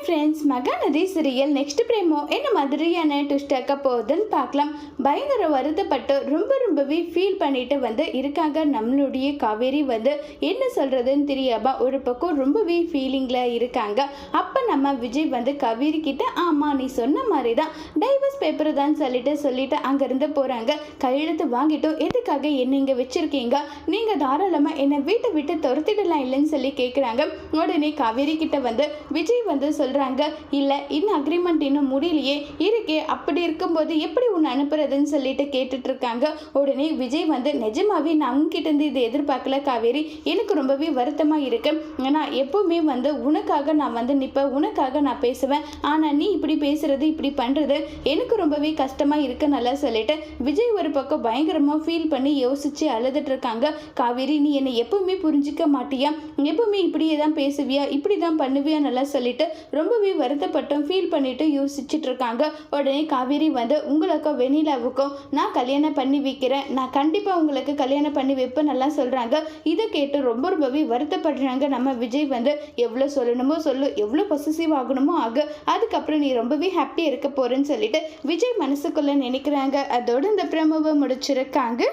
Friends, Mahanadi serial next பிரேமோ என்ன மாதிரியான twist ஆக்க போகுதுன்னு பார்க்கலாம். பயங்கர வருத்தப்பட்டு ரொம்பவே ஃபீல் பண்ணிட்டு இருக்காங்க நம்மளுடைய காவேரி. என்ன சொல்றதுன்னு தெரியாம ஒரு பக்கம் ரொம்பவே ஃபீலிங்ல இருக்காங்க. அப்ப நம்ம விஜய் காவேரி கிட்ட ஆமா நீ சொன்ன மாதிரி தான் டைவர்ஸ் பேப்பர் தான் சொல்லிட்டு அங்கிருந்து போறாங்க. கையெழுத்து வாங்கிட்டோம், எதுக்காக என்ன இங்க வச்சிருக்கீங்க, நீங்க தாராளமா என்ன வீட்டை விட்டு துரத்திடலாம் இல்லைன்னு சொல்லி கேட்குறாங்க. உடனே காவேரி கிட்ட விஜய் சொல்றாங்க, இல்ல இன்னும் அக்ரிமெண்ட் இன்னும் முடியலையே இருக்கே, அப்படி இருக்கும்போது எப்படி உன்னை அனுப்புறதுன்னு சொல்லிட்டு கேட்டுட்டு இருக்காங்க. உடனே விஜய் நிஜமாவே நான் உங்ககிட்ட இருந்து இதை எதிர்பார்க்கல காவேரி, எனக்கு ரொம்பவே வருத்தமா இருக்கு. நான் எப்பவுமே உனக்காக நான் நிற்பேன், உனக்காக நான் பேசுவேன். ஆனா நீ இப்படி பேசுறது இப்படி பண்றது எனக்கு ரொம்பவே கஷ்டமா இருக்கு நல்லா சொல்லிட்டு விஜய் ஒரு பக்கம் பயங்கரமா ஃபீல் பண்ணி யோசிச்சு அழுதுட்டு இருக்காங்க. காவேரி நீ என்னை எப்பவுமே புரிஞ்சிக்க மாட்டியா, எப்பவுமே இப்படியே தான் பேசுவியா, இப்படி தான் பண்ணுவியா நல்லா சொல்லிட்டு ரொம்பவே வருத்தப்பட்டும் ஃபீல் பண்ணிட்டு யோசிச்சுட்டு இருக்காங்க. உடனே காவேரி உங்களுக்கும் வெண்ணிலாவுக்கும் நான் கல்யாணம் பண்ணி வைக்கிறேன், நான் கண்டிப்பா உங்களுக்கு கல்யாணம் பண்ணி வைப்பேன் நல்லா சொல்றாங்க. இதை கேட்டு ரொம்பவே வருத்தப்படுறாங்க நம்ம விஜய். எவ்வளோ சொல்லணுமோ சொல்லு, எவ்வளோ பொசசிவ் ஆகணுமோ ஆகு, அதுக்கப்புறம் நீ ரொம்பவே ஹாப்பியாக இருக்க போறேன்னு சொல்லிட்டு விஜய் மனசுக்குள்ள நினைக்கிறாங்க. அதோடு இந்த பிரமவை முடிச்சிருக்காங்க.